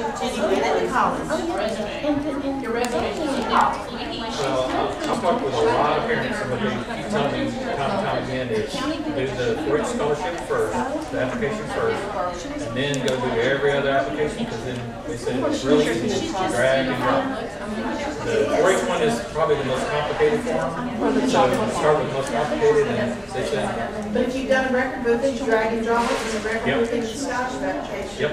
did you get into college? Resume. Your resume should be Well, I've talked with a lot of parents, and what they keep telling me time and time again is do the 4-H scholarship first, the application first, and then go do every other application, because then they said it's really easy to drag and drop. The 4-H one is probably the most complicated form, so start with the most complicated, and they said. But if you've done a record book, then you drag and drop it, and the record book is your scholarship application. Yep.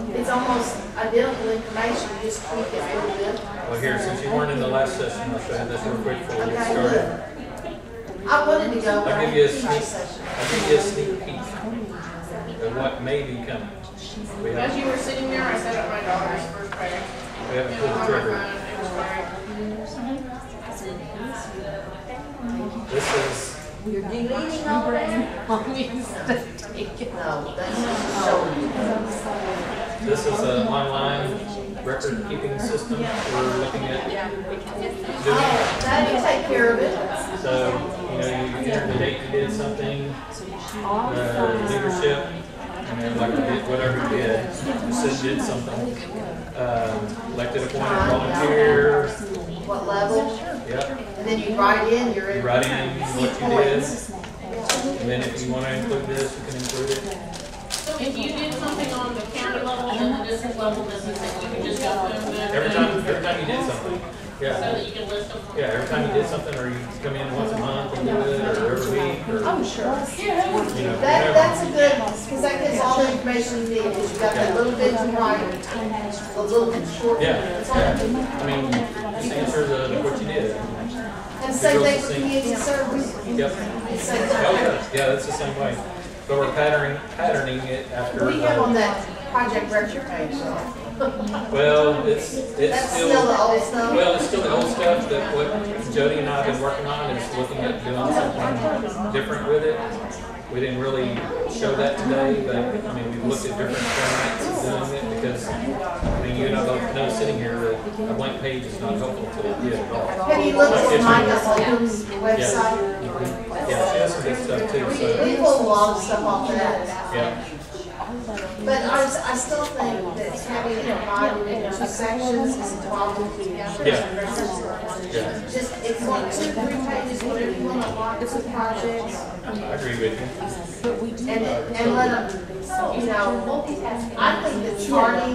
It's almost identical information, you just tweak it a little bit. Well, here, since you weren't in the last session, I'll show you this real quick before we get Okay, started. good. I wanted to go, but I'll I give you a didn't try sneak, session. I'll give you a sneak peek of what may be coming. We As haven't, you were sitting there, I set up my daughter's first grade. we haven't It was pulled the on my trigger. phone. It was great. This is, You're deleting all that? Want me to take it? No, that's just showing. this is an online record keeping system we're looking at doing. That you take care of it. So, you know, you enter the date you did something, leadership, and then like you did whatever you did, you said did something. Elected appointed volunteer, What level? yep. And then you write in your. You write in what you did, and then if you want to include this, you can include it. So if you did something on the county level and the district level, does it say you can just go through them? Every time you did something, So yeah. that you can list them? Yeah, every time you did something, or you come in once a month and do it, or every week, or, Oh, sure. you know, whatever. That's a good, because that gives all the information you need, because you got that little bit to write, a little bit short. Yeah, That's all you need. I mean, just answer what you did. And same thing for community service. Yep. It's same Oh, thing. yeah, that's the same way. But we're patterning it after. What do you have on that project record page, though? Well, it's That's still the old stuff? Well, it's still the old stuff that what Jody and I have been working on is looking at doing something different with it. We didn't really show that today, but I mean, we've looked at different formats of doing it because, I mean, you and I both know sitting here that a blank page is not helpful to the kid at all. Have you looked at Micah Holmes' website? Yeah, she has some good stuff too, so, We pulled a lot of stuff off that. yeah. But I still think that having it divided into two sections is a problem. Yeah. Just, it's like 2 or 3 pages, whatever you want to write, it's a project. I agree with you. And let them, you know, I think that charting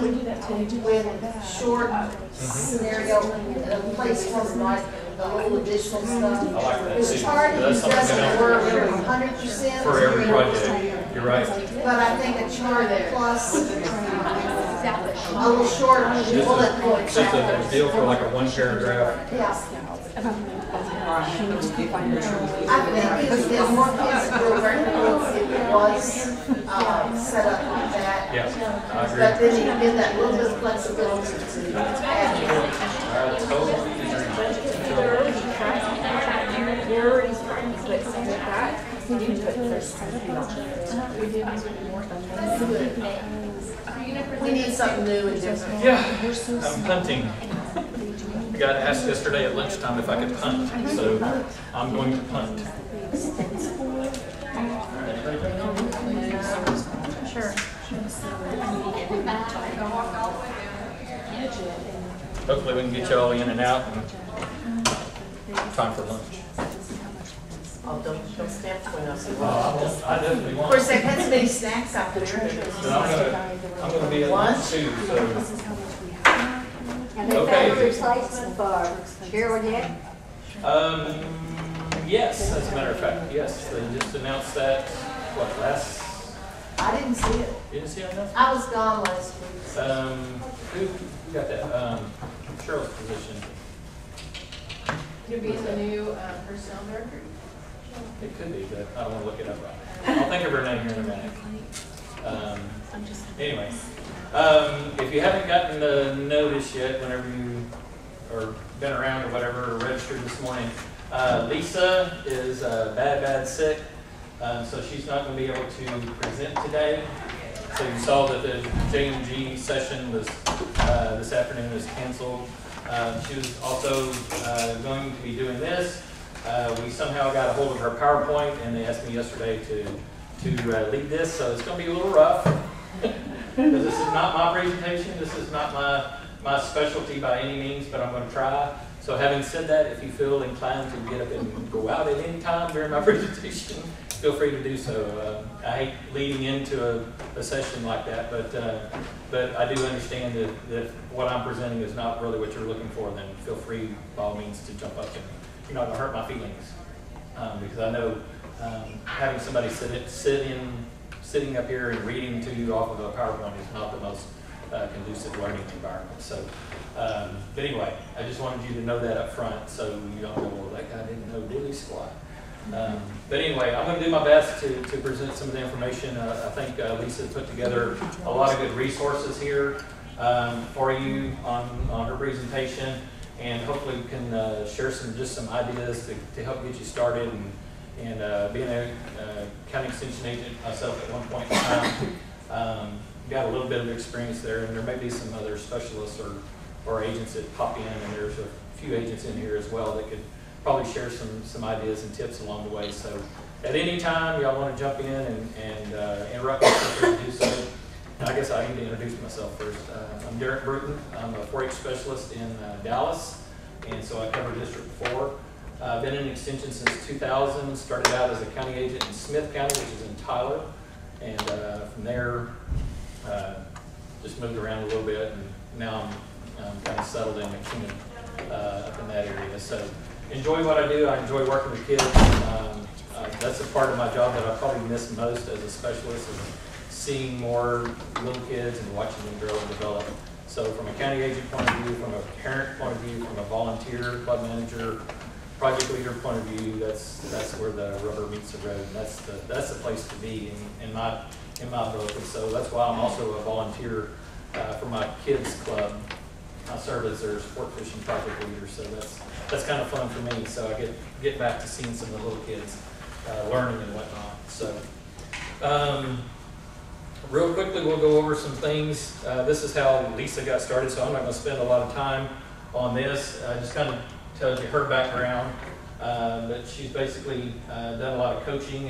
with short scenario, a place for like a little additional stuff. I like that Because too. charting That's something doesn't that work 100%. for every project. You're right. But I think a chart plus a little short bullet point. Just a deal for like a 1 paragraph. Yeah. I think if more kids will recognize it was set up like that. Yeah, I agree. But then you get that little bit of flexibility to add. I totally agree. You're already starting to put some of that. You do it first. We need something new and different. Yeah, I'm punting. I got asked yesterday at lunchtime if I could punt, so I'm going to punt. Sure. Hopefully we can get you all in and out and time for lunch. Oh, don't stand between us. I definitely Of want. course, they've had so many snacks out there. But I'm gonna be at lunch too, so. And they Okay. found a replacement for Cheryl yet? Yes, as a matter of fact, yes, they just announced that, what, last, I didn't see it. you didn't see it enough? I was gone last week. Who got that, Cheryl's position? You'll be the new personnel director? It could be, but I don't wanna look it up right now. I'll think of her name here in a minute. Anyway, if you haven't gotten the notice yet, whenever you, or been around or whatever, or registered this morning, Lisa is bad sick, so she's not going to be able to present today. So you saw that the J&G session was this afternoon was canceled. She was also going to be doing this. We somehow got a hold of her PowerPoint, and they asked me yesterday to lead this, so it's going to be a little rough. because this is not my presentation, this is not my specialty by any means, but I'm going to try. So having said that, if you feel inclined to get up and go out at any time during my presentation, feel free to do so. I hate leading into a session like that, but I do understand that what I'm presenting is not really what you're looking for, then feel free, by all means, to jump up, and you're not going to hurt my feelings. Because I know having somebody sitting up here and reading to you off of a PowerPoint is not the most conducive learning environment. So, but anyway, I just wanted you to know that up front, so you don't go, well, that guy didn't know diddly squat. But anyway, I'm going to do my best to present some of the information. I think Lisa put together a lot of good resources here for you on her presentation, and hopefully we can share some ideas to help get you started. And being a county extension agent myself at one point in time, got a little bit of experience there, and there may be some other specialists or agents that pop in, and there's a few agents in here as well that could probably share some ideas and tips along the way. So at any time y'all want to jump in and interrupt me, feel free to do so. And I guess I need to introduce myself first. I'm Derrick Sharethefun. I'm a 4-H specialist in Dallas, and so I cover District 4. I've been in extension since 2000, started out as a county agent in Smith County, which is in Tyler, and from there just moved around a little bit, and now I'm kind of settled in McKinney up in that area. So enjoy what I do. I enjoy working with kids. That's a part of my job that I probably miss most as a specialist, is seeing more little kids and watching them grow and develop. So from a county agent point of view, from a parent point of view, from a volunteer, club manager, project leader point of view, that's where the rubber meets the road. And that's the place to be in my book. And so that's why I'm also a volunteer for my kids club. I serve as their sport fishing project leader, so that's kind of fun for me. So I get back to seeing some of the little kids learning and whatnot. So real quickly, we'll go over some things. This is how Lisa got started, so I'm not going to spend a lot of time on this. Just kind of tells you her background. But she's basically done a lot of coaching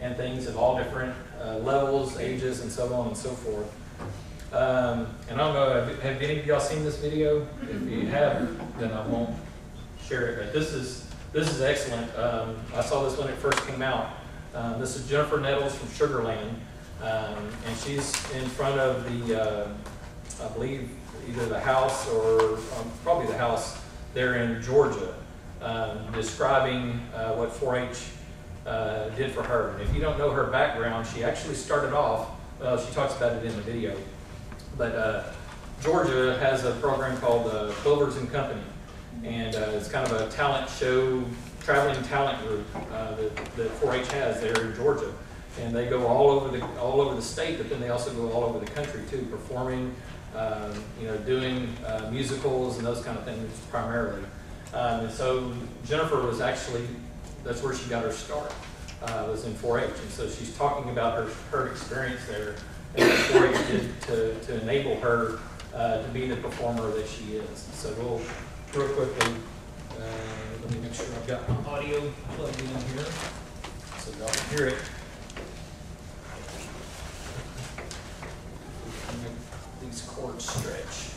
and things of all different levels, ages, and so on and so forth. And I don't know, have any of y'all seen this video? If you have, then I won't share it. But this is excellent. I saw this when it first came out. This is Jennifer Nettles from Sugar Land, and she's in front of the, I believe, either the house or probably the house there in Georgia, describing what 4-H did for her. And if you don't know her background, she actually started off, she talks about it in the video, but Georgia has a program called Clovers and Company, and it's kind of a talent show, traveling talent group that 4-H has there in Georgia. And they go all over the state, but then they also go all over the country too, performing, doing musicals and those kind of things primarily. And so Jennifer was actually, that's where she got her start, was in 4-H. And so she's talking about her experience there and what 4-H did to enable her to be the performer that she is. So we'll, real quickly, let me make sure I've got my audio plugged in here so y'all can hear it. Make these cords stretch.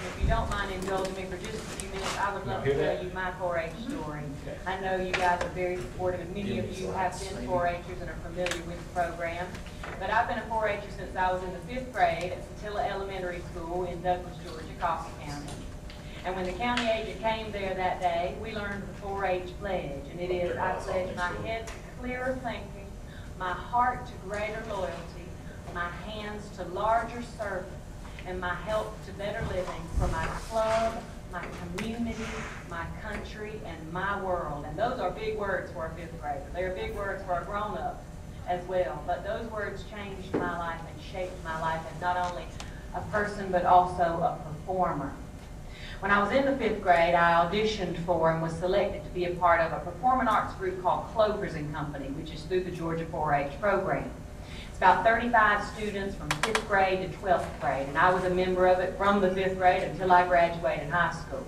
If you don't mind indulging me for just a few minutes, I would love to tell you my 4-H story. Okay. I know you guys are very supportive, and many of you have been 4-Hers and are familiar with the program. But I've been a 4-Her since I was in the 5th grade at Satilla Elementary School in Douglas, Georgia, Coffee County. And when the county agent came there that day, we learned the 4-H pledge, and it is, I pledge my head to clearer thinking, my heart to greater loyalty, my hands to larger service, and my health to better living for my club, my community, my country, and my world. And those are big words for a 5th grader. They're big words for a grown-up as well. But those words changed my life and shaped my life as not only a person, but also a performer. When I was in the 5th grade, I auditioned for and was selected to be a part of a performing arts group called Clovers and Company, which is through the Georgia 4-H program. It's about 35 students from 5th grade to 12th grade, and I was a member of it from the 5th grade until I graduated high school.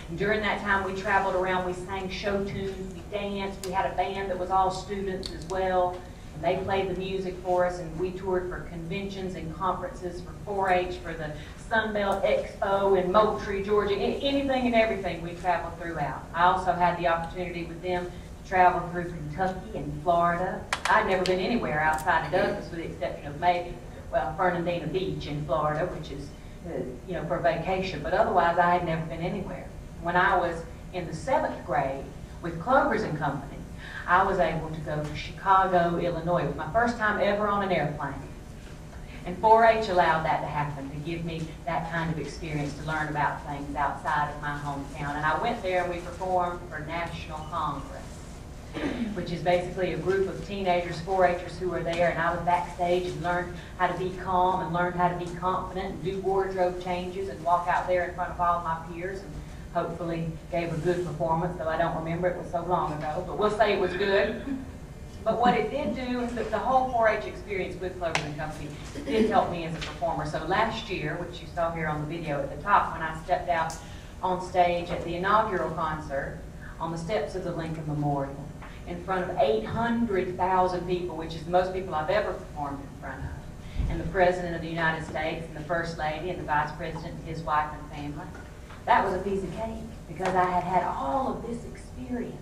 And during that time, we traveled around, we sang show tunes, we danced, we had a band that was all students as well. And they played the music for us, and we toured for conventions and conferences for 4-H, for the Sunbelt Expo in Moultrie, Georgia, anything and everything we traveled throughout. I also had the opportunity with them to travel through Kentucky and Florida. I'd never been anywhere outside of Douglas with the exception of maybe, well, Fernandina Beach in Florida, which is, you know, for vacation, but otherwise I had never been anywhere. When I was in the 7th grade with Clovers and Company, I was able to go to Chicago, Illinois. It was my first time ever on an airplane. And 4-H allowed that to happen, to give me that kind of experience, to learn about things outside of my hometown. And I went there and we performed for National Congress, which is basically a group of teenagers, 4-Hers who were there, and I was backstage and learned how to be calm and learned how to be confident and do wardrobe changes and walk out there in front of all my peers and hopefully gave a good performance, though I don't remember, it was so long ago, but we'll say it was good. But what it did do is that the whole 4-H experience with Clovers and Company did help me as a performer. So last year, which you saw here on the video at the top, when I stepped out on stage at the inaugural concert on the steps of the Lincoln Memorial in front of 800,000 people, which is the most people I've ever performed in front of, and the President of the United States and the First Lady and the Vice President and his wife and family, that was a piece of cake because I had had all of this experience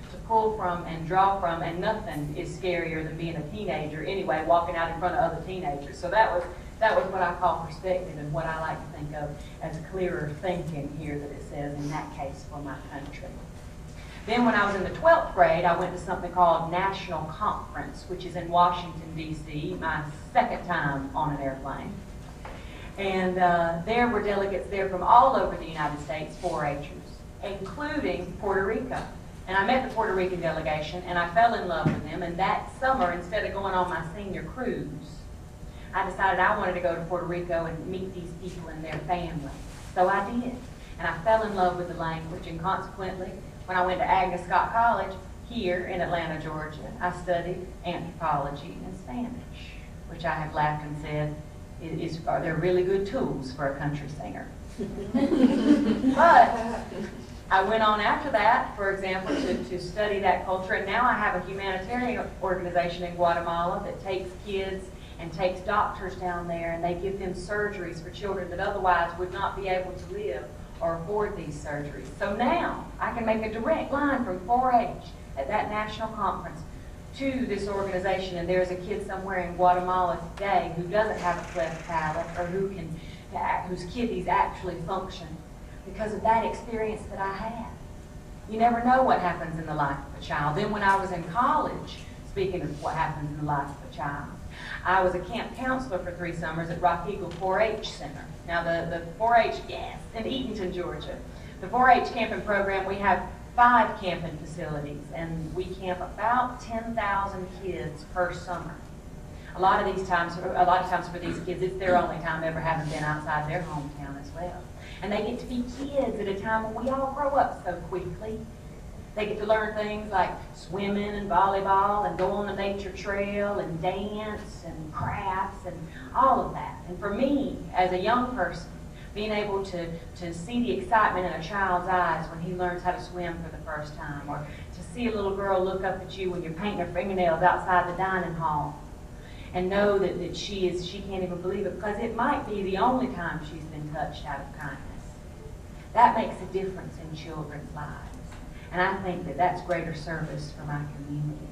to pull from and draw from, and nothing is scarier than being a teenager anyway, walking out in front of other teenagers. So that was what I call perspective and what I like to think of as clearer thinking here that it says in that case for my country. Then when I was in the 12th grade, I went to something called National Conference, which is in Washington, D.C., my 2nd time on an airplane. And there were delegates there from all over the United States, 4-Hers, including Puerto Rico. And I met the Puerto Rican delegation, and I fell in love with them. And that summer, instead of going on my senior cruise, I decided I wanted to go to Puerto Rico and meet these people and their families. So I did. And I fell in love with the language, and consequently, when I went to Agnes Scott College here in Atlanta, Georgia, I studied anthropology and Spanish, which I have laughed and said, they're really good tools for a country singer. But I went on after that, for example, to study that culture, and now I have a humanitarian organization in Guatemala that takes kids and takes doctors down there, and they give them surgeries for children that otherwise would not be able to live or afford these surgeries. So now I can make a direct line from 4-H at that national conference to this organization, and there's a kid somewhere in Guatemala today who doesn't have a cleft palate or whose kidneys actually function because of that experience that I had. You never know what happens in the life of a child. Then when I was in college, speaking of what happens in the life of a child, I was a camp counselor for 3 summers at Rock Eagle 4-H Center. Now the 4-H, yes, in Eatonton, Georgia. The 4-H camping program, we have 5 camping facilities, and we camp about 10,000 kids per summer. A lot of times for these kids, it's their only time ever having been outside their hometown as well. And they get to be kids at a time when we all grow up so quickly. They get to learn things like swimming and volleyball and go on the nature trail and dance and crafts and all of that. And for me, as a young person, being able to see the excitement in a child's eyes when he learns how to swim for the first time, or to see a little girl look up at you when you're painting her fingernails outside the dining hall and know that she can't even believe it because it might be the only time she's been touched out of kindness. That makes a difference in children's lives. And I think that that's greater service for my community.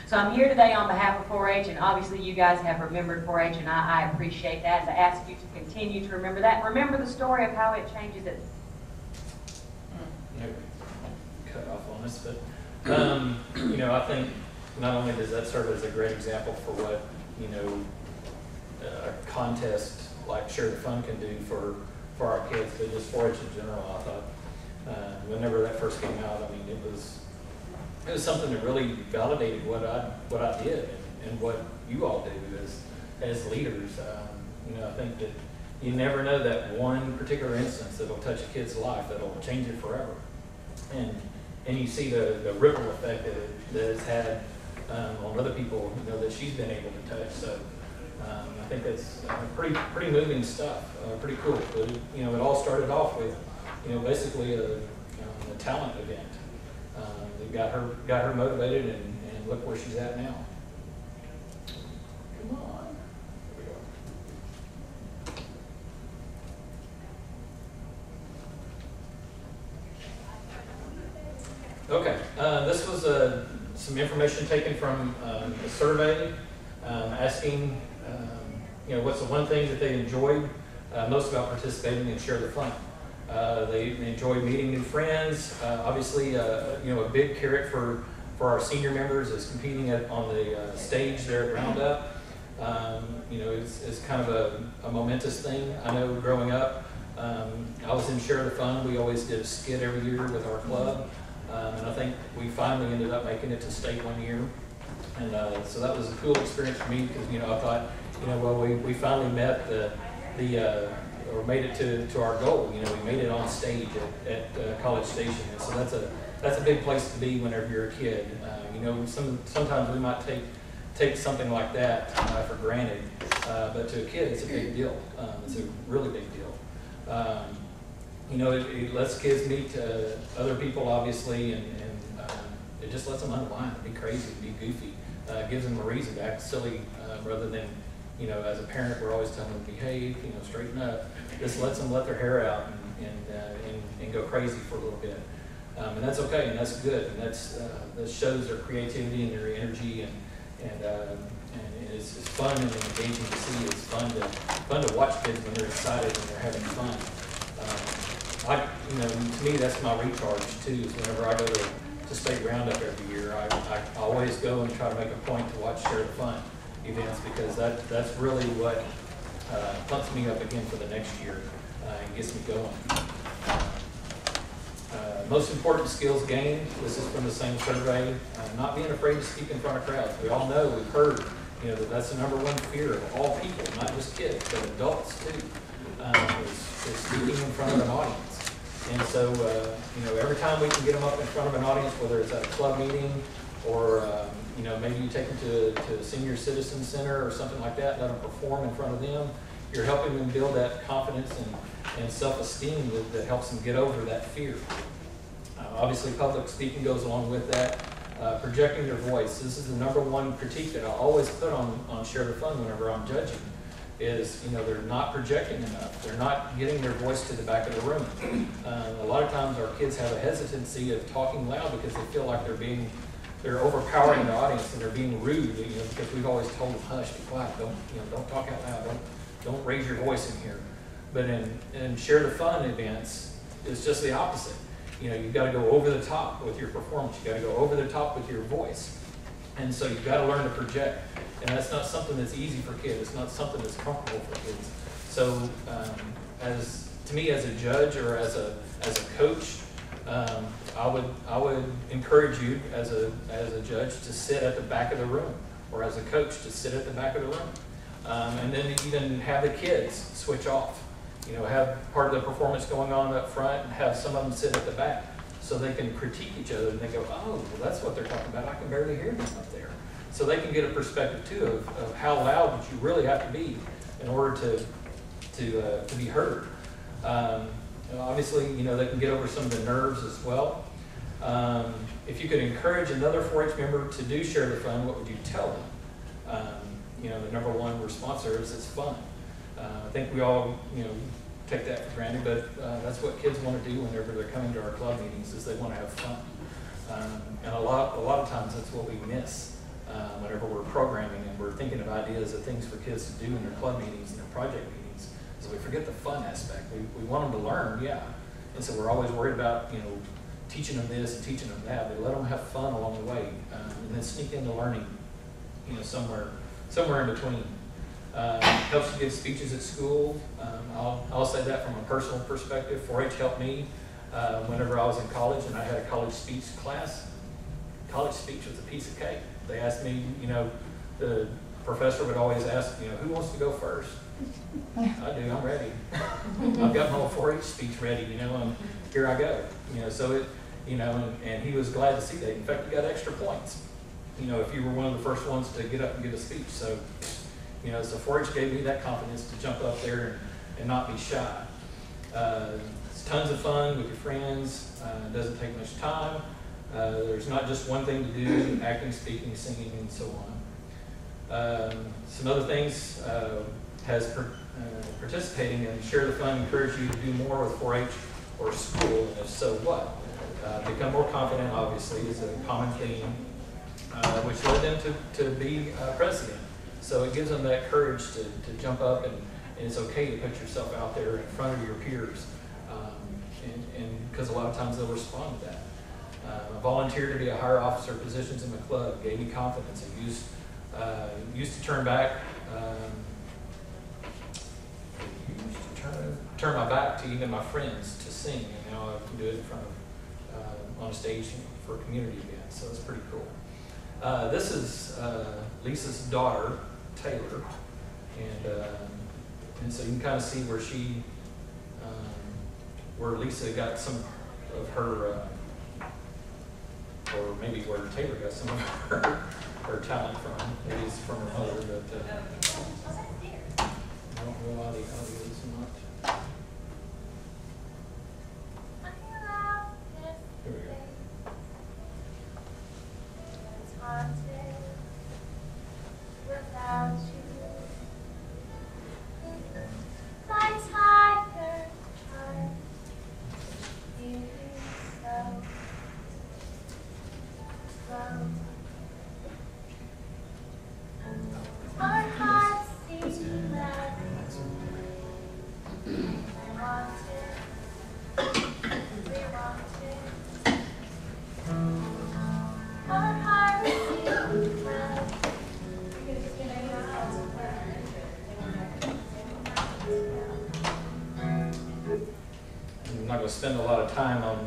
So I'm here today on behalf of 4-H, and obviously you guys have remembered 4-H, and I appreciate that, and I ask you to continue to remember that. And remember the story of how it changes it. Cut off on this, but you know, I think not only does that serve as a great example for what, you know, a contest like Sharethefun can do for our kids, but just 4-H in general. I thought whenever that first came out, I mean, it was something that really validated what I did and what you all do as leaders. You know, I think that you never know that one particular instance that'll touch a kid's life that'll change it forever, and you see the ripple effect that it's had on other people, you know, that she's been able to touch. So I think that's pretty moving stuff, pretty cool. But you know, it all started off with basically a talent event. That got her motivated, and look where she's at now. Come on. Here we go. Okay, this was some information taken from a survey asking, what's the one thing that they enjoyed most about participating in Share the Fun. They enjoy meeting new friends. Obviously, a big carrot for our senior members is competing on the stage there at Roundup. It's kind of a momentous thing. I know growing up, I was in Share the Fun. We always did a skit every year with our club. And I think we finally ended up making it to state one year. And so that was a cool experience for me because, I thought, we finally met or made it to our goal. We made it on stage at College Station. And so that's a big place to be whenever you're a kid. Sometimes we might take something like that for granted, but to a kid, it's a big deal. It's a really big deal. It lets kids meet other people, obviously, and it just lets them unwind, be crazy, be goofy. Gives them a reason to act silly rather than, as a parent, we're always telling them to behave, straighten up. This lets them let their hair out and go crazy for a little bit. And that's okay, and that's good, and that shows their creativity and their energy, and it's fun and engaging to see. It's fun to watch kids when they're excited and they're having fun. To me, that's my recharge too. Is whenever I go to state roundup every year, I always go and try to make a point to watch Share the Fun events because that's really what pumps me up again for the next year and gets me going. Most important skills gained. This is from the same survey. Not being afraid to speak in front of crowds. We all know, we've heard, that's the number one fear of all people, not just kids, but adults too. Is speaking in front of an audience. And so, every time we can get them up in front of an audience, whether it's at a club meeting or, maybe you take them to a senior citizen center or something like that, let them perform in front of them, you're helping them build that confidence and self-esteem that helps them get over that fear. Obviously, public speaking goes along with that. Projecting their voice. This is the number one critique that I always put on Share the Fun whenever I'm judging. Is, they're not projecting enough. They're not getting their voice to the back of the room. A lot of times our kids have a hesitancy of talking loud because they feel like they're overpowering the audience and they're being rude, because we've always told them, hush, be quiet, don't talk out loud, don't raise your voice in here. But in Share the Fun events, it's just the opposite. You've got to go over the top with your performance. You've got to go over the top with your voice. And so you've got to learn to project. And that's not something that's easy for kids. It's not something that's comfortable for kids. So, to me, as a judge or as a coach, I would encourage you as a judge to sit at the back of the room, or as a coach to sit at the back of the room, and then even have the kids switch off. Have part of the performance going on up front, and have some of them sit at the back, so they can critique each other and they go, oh, well, that's what they're talking about. I can barely hear them up there. So they can get a perspective too of how loud that you really have to be in order to be heard. Obviously, they can get over some of the nerves as well. If you could encourage another 4-H member to do Share the Fun, what would you tell them? The number one response there is it's fun. I think we all take that for granted, but that's what kids want to do whenever they're coming to our club meetings, is they want to have fun. And a lot of times that's what we miss. Whenever we're programming and we're thinking of ideas of things for kids to do in their club meetings and their project meetings, so we forget the fun aspect. We want them to learn, yeah. And so we're always worried about, teaching them this and teaching them that, but let them have fun along the way, and then sneak into learning, somewhere in between. Helps to give speeches at school. I'll say that from a personal perspective. 4-H helped me whenever I was in college and I had a college speech class. College speech was a piece of cake. They asked me, the professor would always ask, who wants to go first? I do, I'm ready. I've got my whole 4-H speech ready, and here I go. So and he was glad to see that. In fact, he got extra points, if you were one of the first ones to get up and give a speech. So, so 4-H gave me that confidence to jump up there and not be shy. It's tons of fun with your friends. It doesn't take much time. There's not just one thing to do: acting, speaking, singing, and so on. Some other things participating in Share the Fun encourage you to do more with 4-H or school, and if so, what? Become more confident, obviously, is a common theme, which led them to be president. So it gives them that courage to jump up, and it's okay to put yourself out there in front of your peers, and because a lot of times they'll respond to that. I volunteered to be a higher officer positions in my club, gave me confidence. I used to turn back, turn my back to even my friends to sing, and now I can do it in front of on a stage for a community event. So it's pretty cool. This is Lisa's daughter, Taylor, and so you can kind of see where where Lisa got some of her, or maybe where Taylor got some of her talent from. Maybe it's from her mother, but I don't know why the audio is not. Here we go. Without you, my tiger heart beating slow, slow. Our hearts seem that we want it, we want it. Our hearts seem that. I'm not going to spend a lot of time on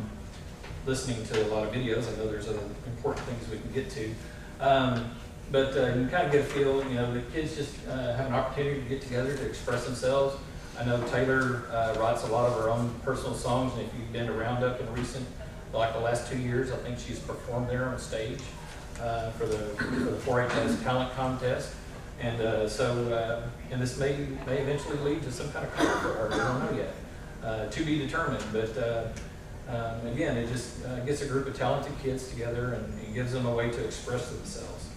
listening to a lot of videos. I know there's other important things we can get to. But you kind of get a feel, the kids just have an opportunity to get together to express themselves. I know Taylor writes a lot of her own personal songs, and if you've been around up in like the last 2 years, I think she's performed there on stage for the 4-H talent contest. And and this may eventually lead to some kind of career for her. We don't know yet. To be determined. But again, it just gets a group of talented kids together, and it gives them a way to express themselves.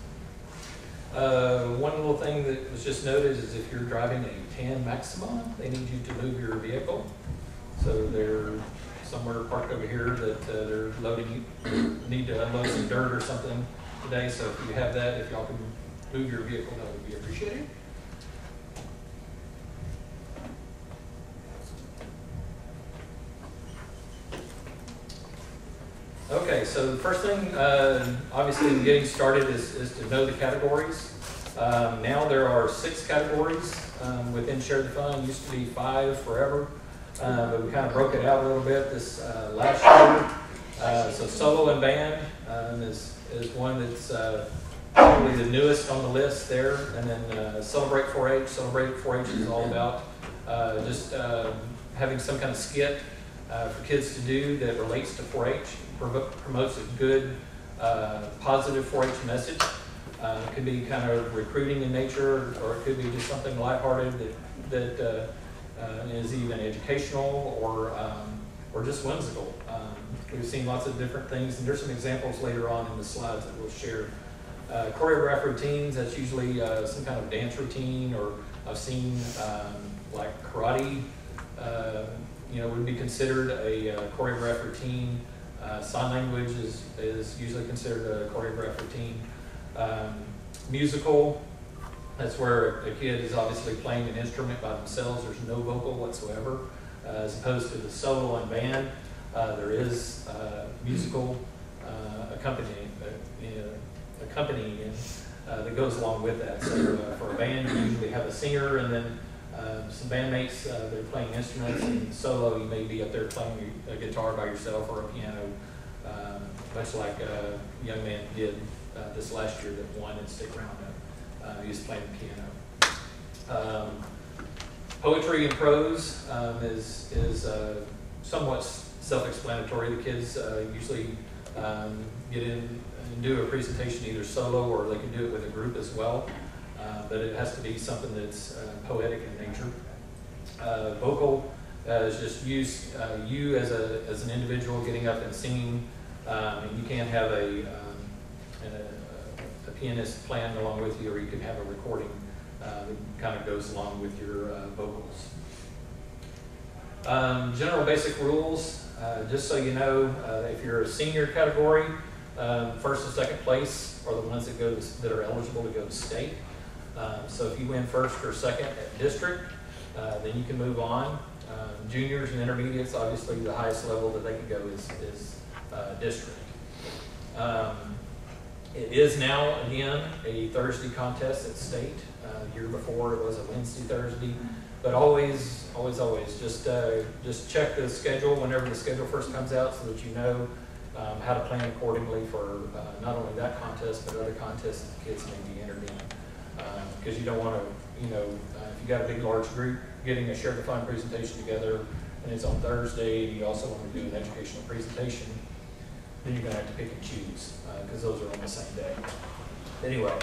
One little thing that was just noted is if you're driving a 10 Maxima, they need you to move your vehicle. So they're somewhere parked over here that they're loading. You need to unload some dirt or something today. So if you have that, if y'all can move your vehicle, that would be appreciated. Okay, so the first thing, obviously in getting started is to know the categories. Now there are 6 categories within Share the Fun. It used to be 5 forever, but we kind of broke it out a little bit this last year. So solo and band is one that's probably the newest on the list there. And then Celebrate 4-H. Celebrate 4-H is all about just having some kind of skit for kids to do that relates to 4-H. Promotes a good, positive 4-H message. It could be kind of recruiting in nature, or it could be just something lighthearted that is even educational or just whimsical. We've seen lots of different things, and there's some examples later on in the slides that we'll share. Choreographed routines, that's usually some kind of dance routine, or I've seen like karate, would be considered a choreographed routine. Sign language is usually considered a choreographed routine. Musical, that's where a kid is obviously playing an instrument by themselves. There's no vocal whatsoever. As opposed to the solo and band, there is musical accompanying that goes along with that. So for a band, you usually have a singer and then some bandmates that are playing instruments, and solo you may be up there playing a guitar by yourself or a piano, much like a young man did this last year that won in State Roundup. He was playing the piano. Poetry and prose is somewhat self-explanatory. The kids usually get in and do a presentation either solo, or they can do it with a group as well. But it has to be something that's poetic in nature. Vocal is just you as an individual getting up and singing. And you can have a pianist playing along with you, or you can have a recording that kind of goes along with your vocals. General basic rules, just so you know, if you're a senior category, first and second place are the ones that are eligible to go to state. So if you win first or second at district, then you can move on. Juniors and intermediates, obviously the highest level that they can go is district. It is now, again, a Thursday contest at state. The year before it was a Wednesday, Thursday. But always, just check the schedule whenever the schedule first comes out so that you know how to plan accordingly for not only that contest, but other contests that the kids may be entered in. Because you don't want to, if you got a big, large group, getting a Sharethefun presentation together, and it's on Thursday, you also want to do an educational presentation, then you're going to have to pick and choose, because those are on the same day. Anyway,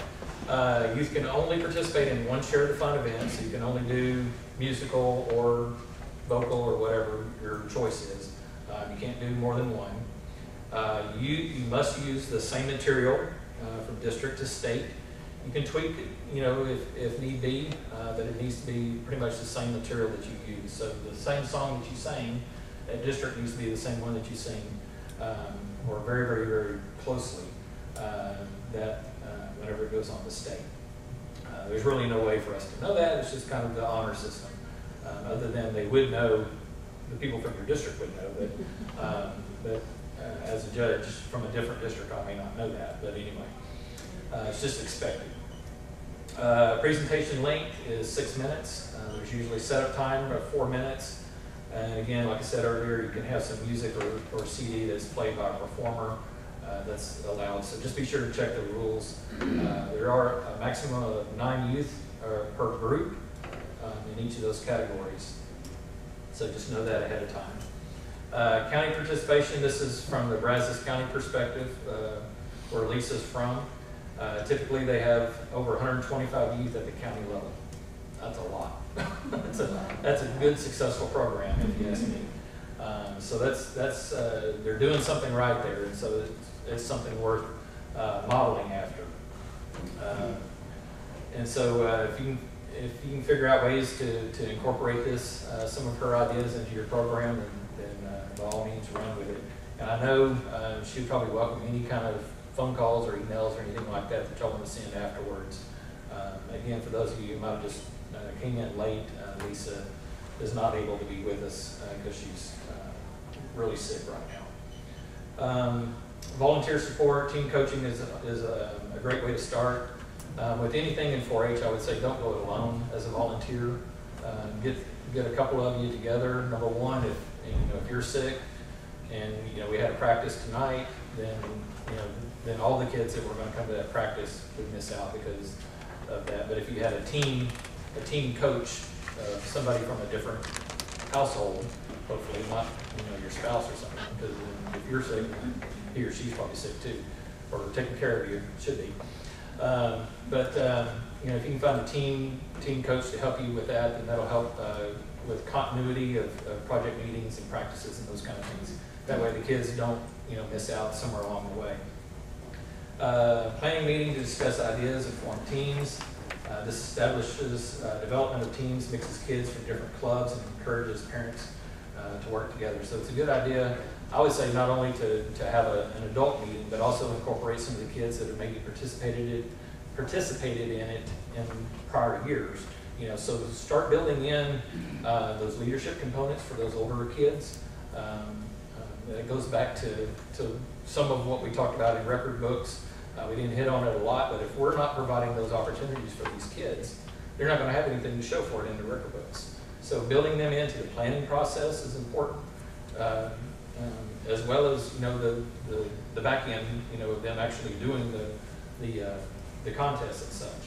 youth can only participate in one Sharethefun event, so you can only do musical or vocal or whatever your choice is. You can't do more than one. You must use the same material from district to state. You can tweak it, if need be, but it needs to be pretty much the same material that you use. So the same song that you sang at district needs to be the same one that you sing, or very, very, very closely, whenever it goes on to state. There's really no way for us to know that. It's just kind of the honor system. Other than they would know, the people from your district would know, but as a judge from a different district, I may not know that. But anyway, it's just expected. Presentation length is 6 minutes. There's usually setup time of 4 minutes. And again, like I said earlier, you can have some music or CD that's played by a performer. That's allowed. So just be sure to check the rules. There are a maximum of 9 youth per group in each of those categories. So just know that ahead of time. County participation, this is from the Brazos County perspective, where Lisa's from. Typically they have over 125 youth at the county level. That's a lot. that's a good, successful program, if you ask me. So that's they're doing something right there, and so it's something worth modeling after. And so if you can figure out ways to incorporate this, some of her ideas into your program, then by all means run with it. And I know she'd probably welcome any kind of phone calls or emails or anything like that that y'all want to send afterwards. Again, for those of you who might have just came in late, Lisa is not able to be with us because she's really sick right now. Volunteer support, team coaching is a great way to start. With anything in 4-H, I would say don't go it alone as a volunteer. Get a couple of you together. Number one, if you're sick and we had a practice tonight, then all the kids that were going to come to that practice would miss out because of that. But if you had a team coach, somebody from a different household, hopefully not your spouse or something, because if you're sick, he or she's probably sick too, or taking care of you, should be. If you can find a team coach to help you with that, then that'll help with continuity of project meetings and practices and those kind of things. That way the kids don't miss out somewhere along the way. Planning meeting to discuss ideas and form teams. This establishes development of teams, mixes kids from different clubs, and encourages parents to work together. So it's a good idea, I would say, not only to have an adult meeting, but also incorporate some of the kids that have maybe participated in it in prior years. So start building in those leadership components for those older kids. It goes back to some of what we talked about in record books. We didn't hit on it a lot, but if we're not providing those opportunities for these kids, they're not going to have anything to show for it in the record books. So building them into the planning process is important, as well as the back end, of them actually doing the contest and such.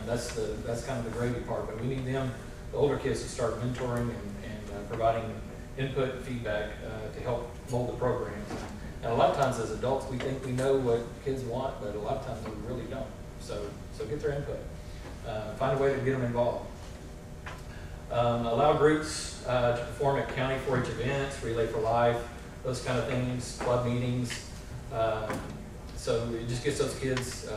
That's kind of the gravy part, but we need them, the older kids, to start mentoring and providing input and feedback to help mold the programs. And a lot of times as adults, we think we know what kids want, but a lot of times we really don't. So get their input. Find a way to get them involved. Allow groups to perform at county 4-H events, Relay for Life, those kind of things, club meetings. So it just gets those kids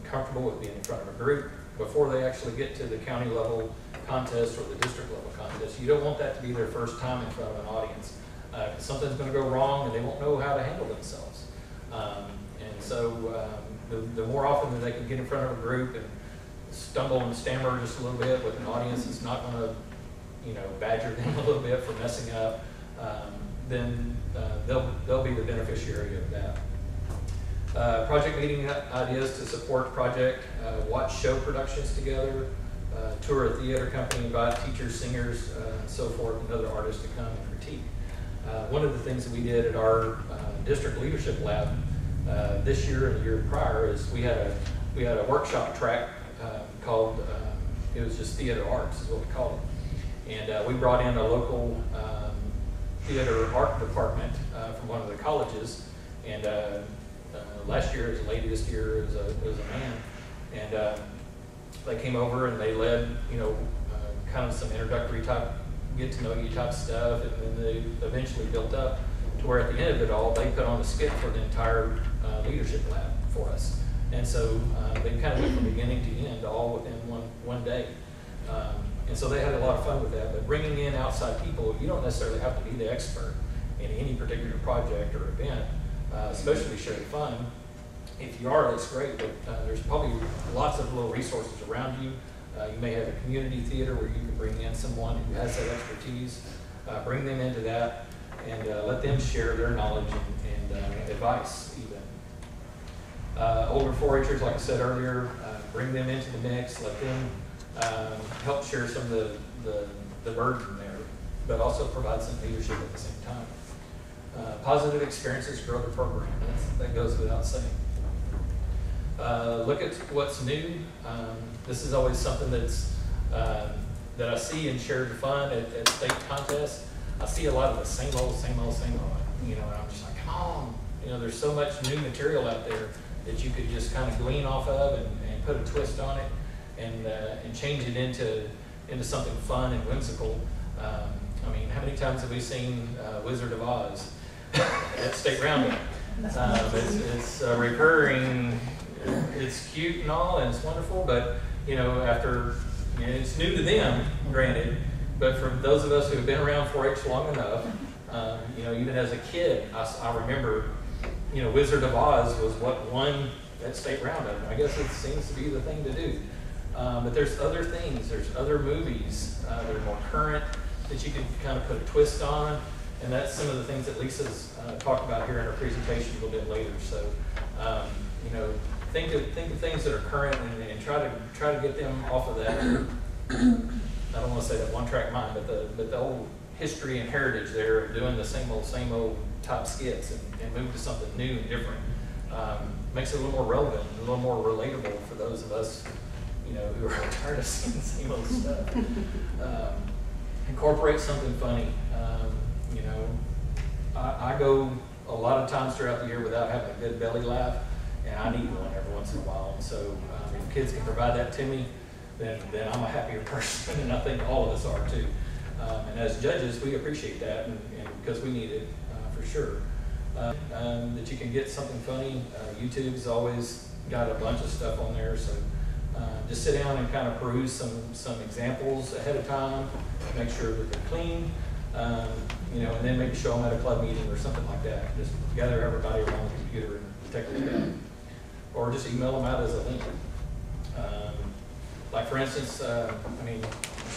comfortable with being in front of a group before they actually get to the county level contest or the district level contest. You don't want that to be their first time in front of an audience. Because something's going to go wrong and they won't know how to handle themselves. And so the more often that they can get in front of a group and stumble and stammer just a little bit with an audience that's not going to, badger them a little bit for messing up, then they'll be the beneficiary of that. Project meeting ideas to support project, watch show productions together, tour a theater company, invite teachers, singers, and so forth, and other artists to come and critique. One of the things that we did at our district leadership lab this year and the year prior is we had a workshop track called, it was just theater arts is what we called it. And we brought in a local theater art department from one of the colleges. And last year, as a lady, this year it was a man. And they came over and they led, kind of some introductory type, get to know you type stuff. And then they eventually built up to where at the end of it all, they put on a skit for the entire leadership lab for us. And so they kind of went from beginning to end all within one day. And so they had a lot of fun with that. But bringing in outside people, you don't necessarily have to be the expert in any particular project or event, especially Sharethefun. If you are, that's great, but there's probably lots of little resources around you. You may have a community theater where you can bring in someone who has that expertise, bring them into that, and let them share their knowledge and advice even. Older 4-Hers, like I said earlier, bring them into the mix, let them help share some of the burden there, but also provide some leadership at the same time. Positive experiences grow the program. That goes without saying. Look at what's new. This is always something that's that I see in Sharethefun at state contests. I see a lot of the same old. And I'm just like, come on. There's so much new material out there that you could just kind of glean off of and put a twist on it and change it into something fun and whimsical. I mean, how many times have we seen Wizard of Oz at state roundup? It's recurring. It's cute and all, and it's wonderful, but after it's new to them, granted, but for those of us who have been around 4-H long enough, even as a kid, I remember, Wizard of Oz was what won at state roundup. I guess it seems to be the thing to do. But there's other things, there's other movies that are more current that you can kind of put a twist on, and that's some of the things that Lisa's talked about here in her presentation a little bit later. So, think of things that are current and try to get them off of that. I don't want to say that one-track mind, but the old history and heritage there of doing the same old type skits and move to something new and different. Makes it a little more relevant, a little more relatable for those of us, who are tired of seeing the same old stuff. Incorporate something funny. I go a lot of times throughout the year without having a good belly laugh, and I need one every once in a while. And so if kids can provide that to me, then I'm a happier person, and I think all of us are too. And as judges, we appreciate that, and because we need it for sure. That you can get something funny. YouTube's always got a bunch of stuff on there, so just sit down and kind of peruse some examples ahead of time, make sure that they're clean, and then maybe show them at a club meeting or something like that. Just gather everybody around the computer and take a look at it. Or just email them out as a link. Like for instance, I'm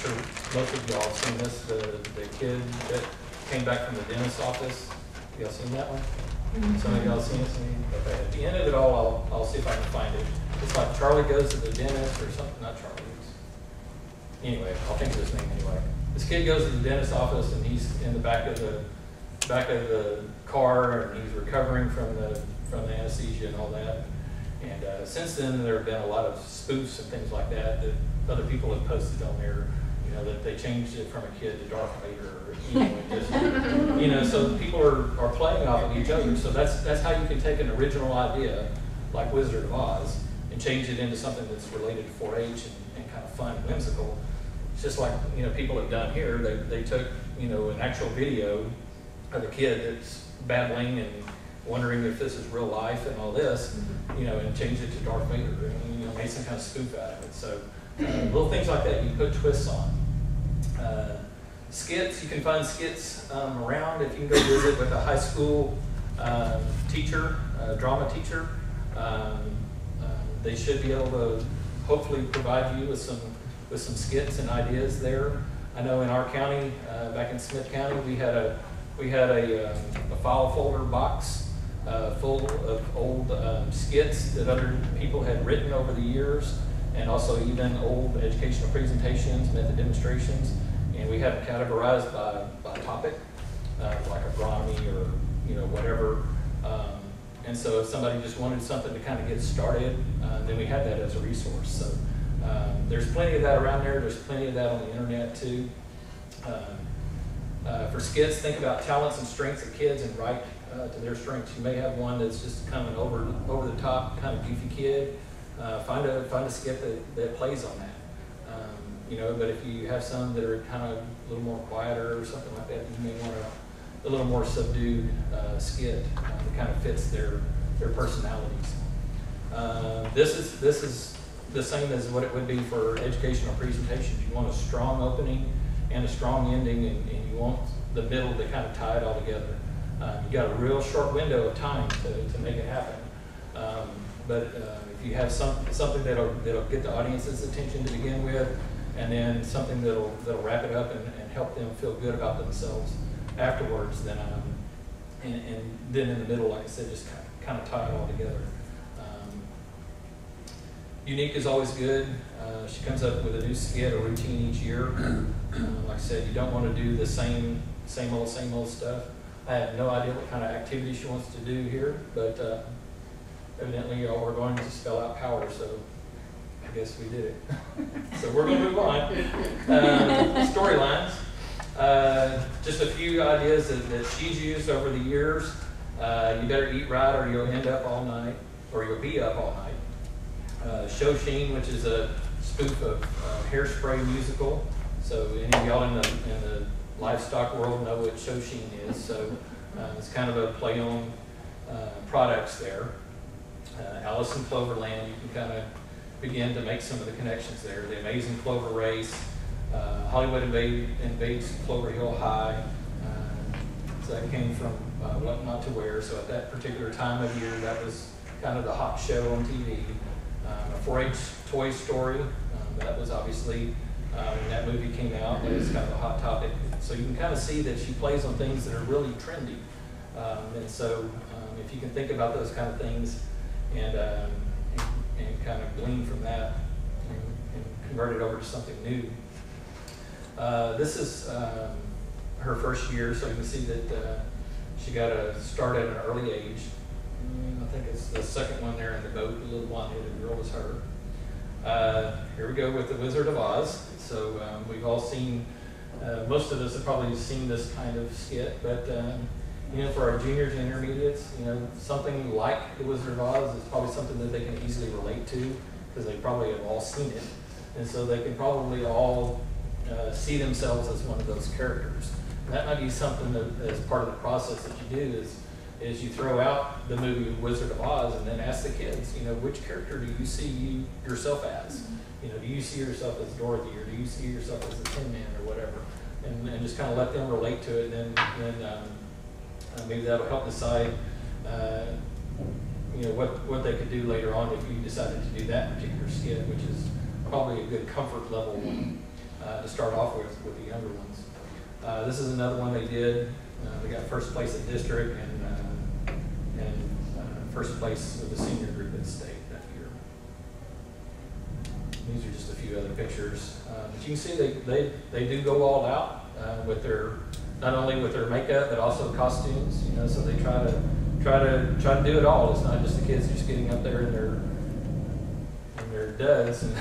sure most of y'all have seen this, the kid that came back from the dentist's office. Y'all seen that one? Mm-hmm. Some of y'all seen it? Okay. At the end of it all, I'll see if I can find it. It's like Charlie goes to the dentist or something. Not Charlie. Anyway, I'll think of his name anyway. This kid goes to the dentist's office and he's in the back of the car and he's recovering from the anesthesia and all that. And since then, there have been a lot of spoofs and things like that other people have posted on there. That they changed it from a kid to Darth Vader, just, so people are playing off of each other. So that's how you can take an original idea like Wizard of Oz and change it into something that's related to 4-H and kind of fun and whimsical. It's just like, you know, people have done here. They took, you know, an actual video of a kid that's babbling and wondering if this is real life and all this, you know, and changed it to Darth Vader, and, you know, made some kind of spoof out of it. So little things like that you put twists on. Skits, you can find skits around. If you can go visit with a high school teacher, drama teacher, they should be able to hopefully provide you with some skits and ideas there. I know in our county, back in Smith County, we had a file folder box full of old skits that other people had written over the years, and also even old educational presentations, method demonstrations, and we had them categorized by topic, like agronomy or, you know, whatever. And so if somebody just wanted something to kind of get started, then we had that as a resource. So there's plenty of that around there. There's plenty of that on the internet too. For skits, think about talents and strengths of kids and write to their strengths. You may have one that's just kind of an over the top kind of goofy kid. Find a skit that plays on that. You know, but if you have some that are kind of a little more quieter or something like that, you may want a little more subdued skit that kind of fits their personalities. This is the same as what it would be for educational presentations. You want a strong opening and a strong ending, and you want the middle to kind of tie it all together. You got a real short window of time to make it happen. But if you have something that'll get the audience's attention to begin with, and then something that'll wrap it up and help them feel good about themselves afterwards, then and then in the middle, like I said, just kind of tie it all together. Unique is always good. She comes up with a new skit or routine each year. Like I said, you don't want to do the same old stuff. I have no idea what kind of activity she wants to do here, but evidently y'all were going to spell out power, so I guess we did it. So we're going to move on. Storylines. Just a few ideas that she's used over the years. You better eat right or you'll end up all night, or you'll be up all night. Show Sheen, which is a spoof of Hairspray musical. So any of y'all in the livestock world know what Show Sheen is. So it's kind of a play on products there. Alice in Cloverland, you can kind of begin to make some of the connections there. The Amazing Clover Race, Hollywood invades Clover Hill High. So that came from What Not to Wear. So at that particular time of year, that was kind of the hot show on TV. A 4-H Toy Story, that was obviously, when that movie came out, it was kind of a hot topic. So you can kind of see that she plays on things that are really trendy. And so if you can think about those kind of things and kind of glean from that and convert it over to something new. This is her first year, so you can see that she got a start at an early age. I think it's the second one there in the boat, the little blonde-headed girl was her. Here we go with The Wizard of Oz. So we've all seen, most of us have probably seen this kind of skit, but you know, for our juniors and intermediates, you know, something like The Wizard of Oz is probably something that they can easily relate to, because they probably have all seen it. And so they can probably all see themselves as one of those characters. And that might be something that, as part of the process that you do, is you throw out the movie Wizard of Oz and then ask the kids, you know, which character do you see yourself as? You know, do you see yourself as Dorothy, or do you see yourself as the Tin Man, or whatever? And just kind of let them relate to it, and then maybe that'll help decide, you know, what they could do later on if you decided to do that particular skit, which is probably a good comfort level one to start off with the younger ones. This is another one they did. They got first place at district and first place with the senior group at state that year. These are just a few other pictures. But you can see they do go all out with their, not only with their makeup but also costumes. You know, so they try to do it all. It's not just the kids just getting up there in their duds and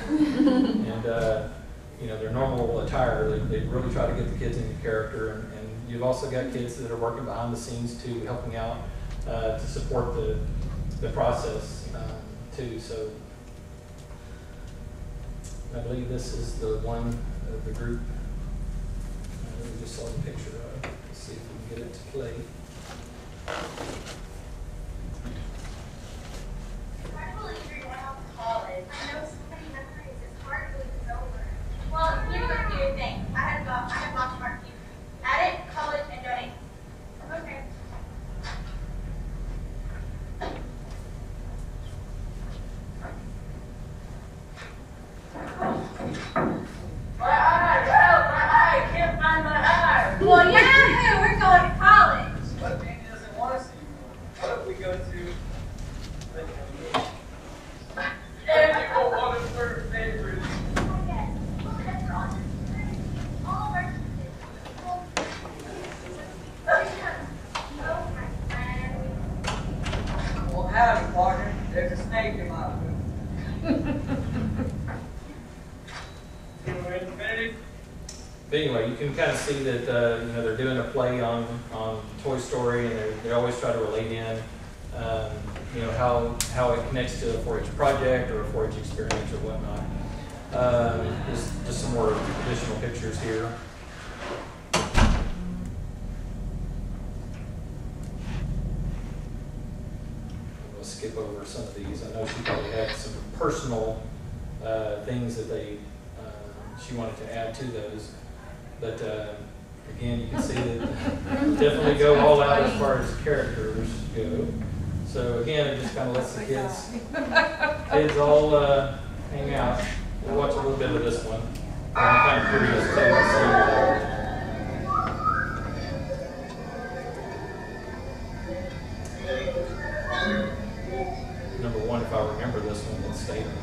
you know, their normal attire. They really try to get the kids into character, and you've also got kids that are working behind the scenes too, helping out to support the process too. So I believe this is the one of the group we just saw the picture of. Let's see if we can get it to play. I believe you're going off to college. I know so many memories. It's hard to believe it's over. Well, you go do your thing. I have lots of mark you. At it, college, and donate. Okay. My eye, help! My eye! I can't find my eye! Well, yeah, we're going to college. But Danny doesn't want us to. What if we go to Andy will want his third favorite. Oh, yes. Well, that's for all this thing. All of our teachers. Oh, my friend. Well, howdy, partner. There's a snake in my food. Infinity. But anyway, you can kind of see that you know, they're doing a play on Toy Story, and they always try to relate in you know, how it connects to a 4-H project or a 4-H experience or whatnot. Just some more additional pictures here. We'll skip over some of these. I know she probably had some personal things that she wanted to add to those. But again, you can see that definitely go all out as far as characters go. So again, it just kind of lets the kids all hang out. We'll watch a little bit of this one. I'm kind of curious too to see. Number one, if I remember this one, let's stay or not.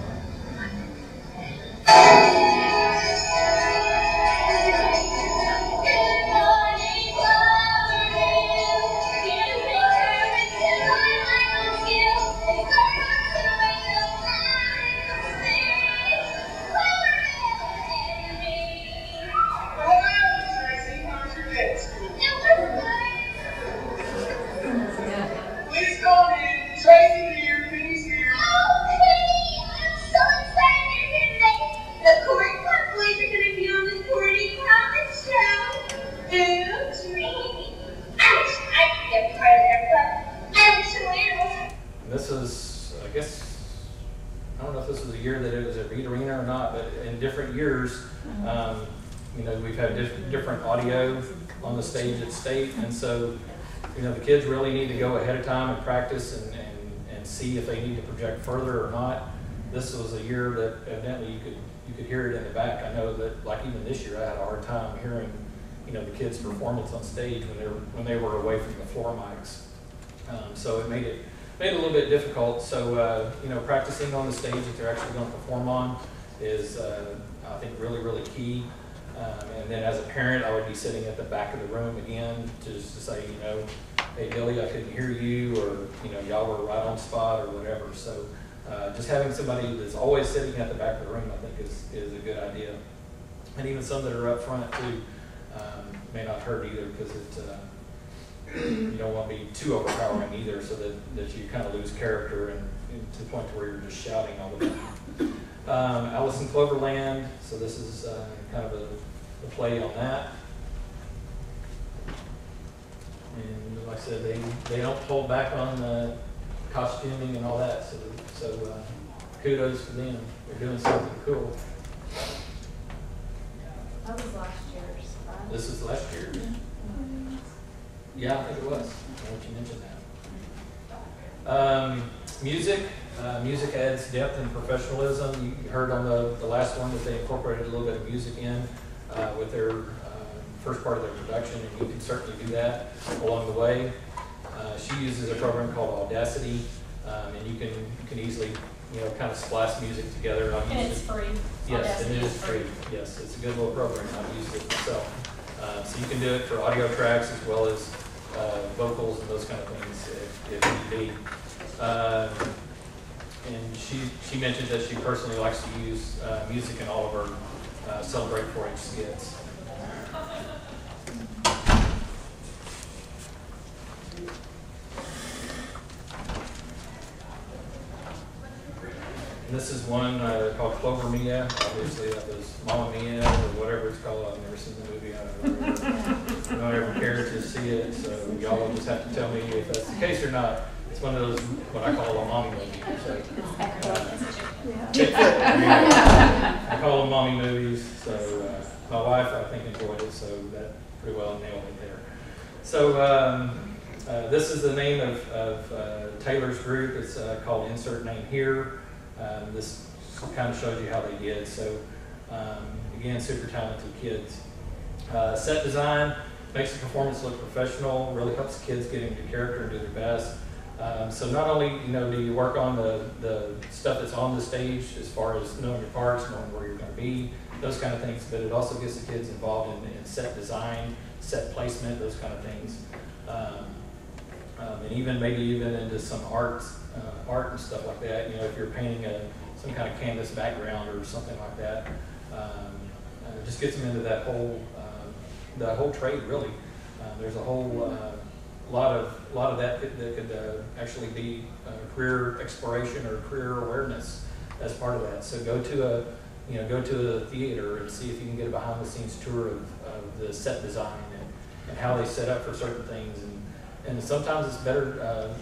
Please come in. Tracy here. Please here. And this is, I guess, I don't know if this was a year that it was at Reed Arena or not, but in different years, you know, we've had different audio on the stage at State, and so, you know, the kids really need to go ahead of time and practice and see if they need to project further or not. This was a year that evidently you could hear it in the back. I know that, like, even this year, I had a hard time hearing, you know, the kids' performance on stage when they were away from the floor mics. So it made it a little bit difficult. So you know, practicing on the stage that they're actually going to perform on is, I think, really, really key. And then as a parent, I would be sitting at the back of the room again to say, you know, hey Billy, I couldn't hear you, or, you know, y'all were right on spot or whatever. So just having somebody that's always sitting at the back of the room, I think is a good idea. And even some that are up front too may not hurt either, because you don't want to be too overpowering either, so that you kind of lose character and to the point where you're just shouting all the time. Alice in Cloverland, so this is kind of a play on that. And like I said, they don't hold back on costuming and all that, so kudos to them. They're doing something cool. That was last year's, right? This is last year. Yeah, I think it was. I want you to mention that. Music adds depth and professionalism. You heard on the last one that they incorporated a little bit of music in with their first part of their production, and you can certainly do that along the way. She uses a program called Audacity, and you can easily, you know, kind of splice music together. I've And used it's free. Yes, Audacity and it is free. Yes, it's a good little program. I've used it myself. So you can do it for audio tracks as well as vocals and those kind of things if need be. And she mentioned that she personally likes to use music in all of her Celebrate 4-H skits. And this is one called Clover Mia. Obviously, that was Mama Mia or whatever it's called. I've never seen the movie. I don't ever care to see it, so y'all will just have to tell me if that's the case or not. It's one of those, what I call a mommy movie. So, I call them mommy movies. So my wife, I think, enjoyed it, so that pretty well nailed it there. So this is the name of Taylor's group. It's called Insert Name Here. This kind of shows you how they did. So again, super talented kids. Set design makes the performance look professional, really helps the kids get into character and do their best. So not only do you work on the stuff that's on the stage as far as knowing your parts, knowing where you're going to be, those kind of things, but it also gets the kids involved in set design, set placement, those kind of things. And even maybe into some art and stuff like that. If you're painting some kind of canvas background or something like that, it just gets them into that whole trade really. There's a whole lot of that could actually be career exploration or career awareness as part of that. So go to a theater and see if you can get a behind the scenes tour of the set design and how they set up for certain things. And sometimes it's better,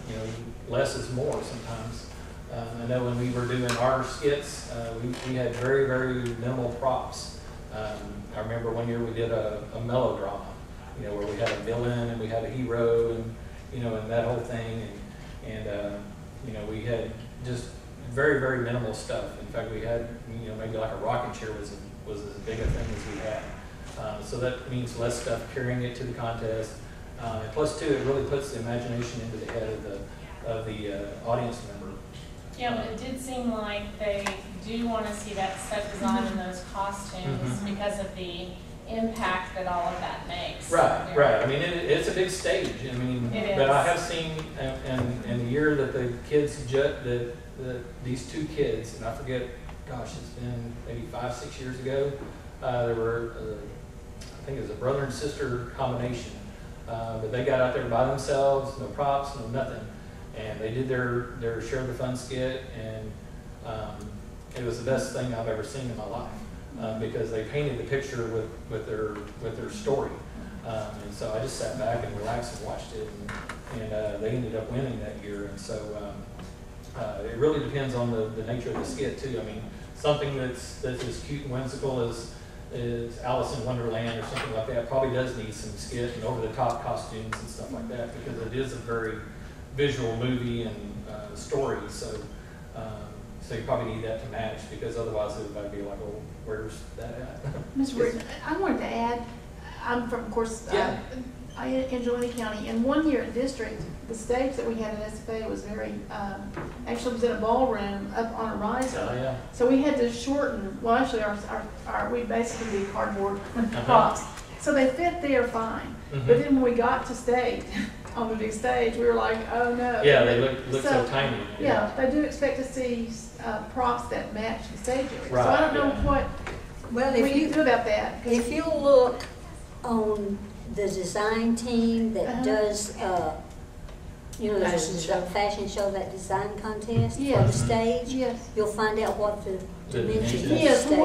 less is more sometimes. I know when we were doing our skits, we had very, very minimal props. I remember one year we did a melodrama, where we had a villain and we had a hero and, and that whole thing. And we had just very, very minimal stuff. In fact, we had, maybe like a rocking chair was as big a thing as we had. So that means less stuff carrying it to the contest. And plus, too, it really puts the imagination into the head of the audience member. Yeah, but it did seem like they do want to see that set design in those costumes because of the impact that all of that makes. Right, right. I mean, it's a big stage. I mean, but I have seen in the year that the kids these two kids, and I forget, gosh, it's been maybe 5-6 years ago. There were, I think it was a brother and sister combination. But they got out there by themselves, no props, no nothing. And they did their Sharethefun skit, and it was the best thing I've ever seen in my life because they painted the picture with their story. And so I just sat back and relaxed and watched it, and they ended up winning that year. And so it really depends on the nature of the skit too. I mean, something that's as cute and whimsical as Alice in Wonderland or something like that probably does need some skit and over-the-top costumes and stuff like that because it is a very visual movie and story. So you probably need that to match because otherwise everybody would be like, well, where's that at? Ms. Reed, I wanted to add, I'm from, of course, Angelina County, and one year at District, the stage that we had in SFA was very, actually was in a ballroom up on a riser. Oh, yeah. So we had to shorten, well actually we basically did cardboard props. So they fit there fine. But then when we got to stage, on the big stage, we were like, oh no. Yeah, they look so tiny. Yeah, they do expect to see props that match the stage area. Right, so I don't know what we can do about that. If you look on the design team that does, there's a fashion show, that design contest for the stage, you'll find out what the dimensions of the stage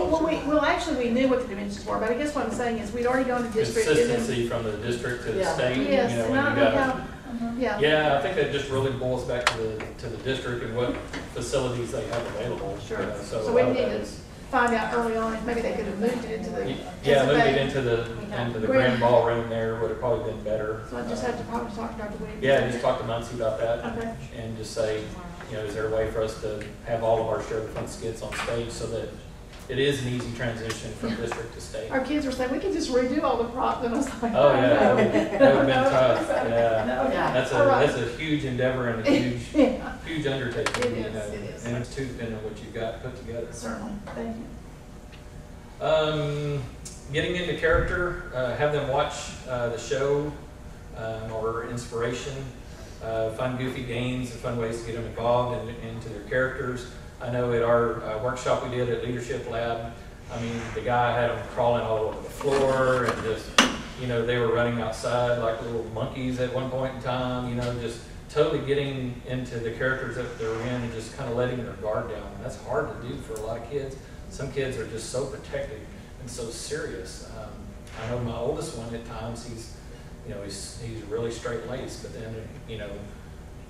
well, actually we knew what the dimensions were, but I guess what I'm saying is we'd already gone to district. Consistency from the district to the state. Yes, and I don't know how. Yeah, I think that just really boils back to the district and what facilities they have available. Sure. So we need to find out early on if maybe they could have moved it into the moved it into the grand ballroom there would have probably been better. So I just have to probably talk to Dr. Williams. Yeah, just talk to Muncie about that. Okay. And just say, is there a way for us to have all of our Sharethefun skits on stage so that it is an easy transition from district to state? Our kids were saying we can just redo all the props, and I was like, oh yeah, that would have been tough. Yeah, that's a huge endeavor and a huge undertaking. It is. And it's too depending on what you've got put together. Certainly, thank you. Getting into character, have them watch the show or inspiration, fun goofy games and fun ways to get them involved into their characters. I know at our workshop we did at Leadership Lab, I mean, the guy had them crawling all over the floor and just, they were running outside like little monkeys at one point in time, just totally getting into the characters that they're in and just kind of letting their guard down. And that's hard to do for a lot of kids. Some kids are just so protective and so serious. I know my oldest one at times, he's really straight-laced, but then,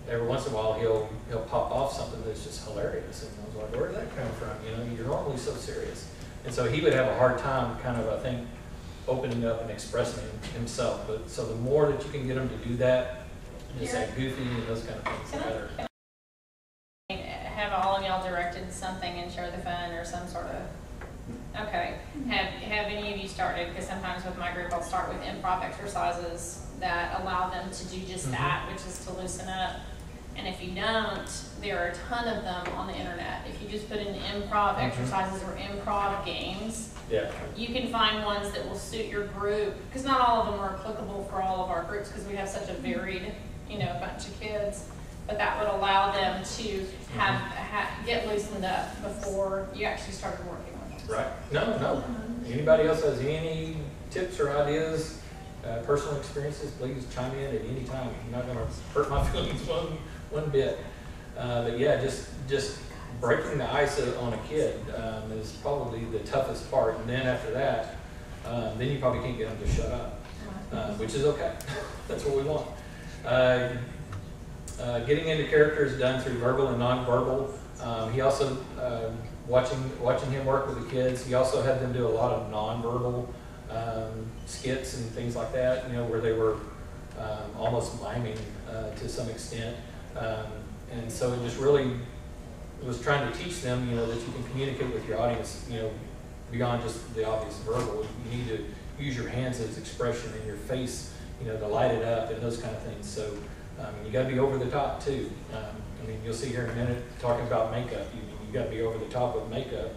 every once in a while he'll pop off something that's just hilarious. And I was like, where did that come from? You're normally so serious. And so he would have a hard time kind of, I think, opening up and expressing himself. But so the more that you can get him to do that, just like goofy and those kind of things, the better. Have all of y'all directed something in Sharethefun or some sort of, okay. Have any of you started, because sometimes with my group I'll start with improv exercises that allow them to do just that, which is to loosen up. And if you don't, there are a ton of them on the internet. If you just put in improv exercises or improv games, you can find ones that will suit your group, because not all of them are applicable for all of our groups because we have such a varied, bunch of kids. But that would allow them to get loosened up before you actually started working with them. Right. No. Anybody else has any tips or ideas, personal experiences, please chime in at any time. I'm not going to hurt my feelings one bit. But yeah, just breaking the ice on a kid is probably the toughest part. And then after that, then you probably can't get them to shut up, which is okay. That's what we want. Getting into characters done through verbal and nonverbal. He also, watching him work with the kids, he also had them do a lot of nonverbal skits and things like that, where they were almost miming to some extent. And so it just really was trying to teach them, that you can communicate with your audience, beyond just the obvious verbal. You need to use your hands as expression and your face, to light it up and those kind of things. So you got to be over the top too. You'll see here in a minute talking about makeup. You got to be over the top with makeup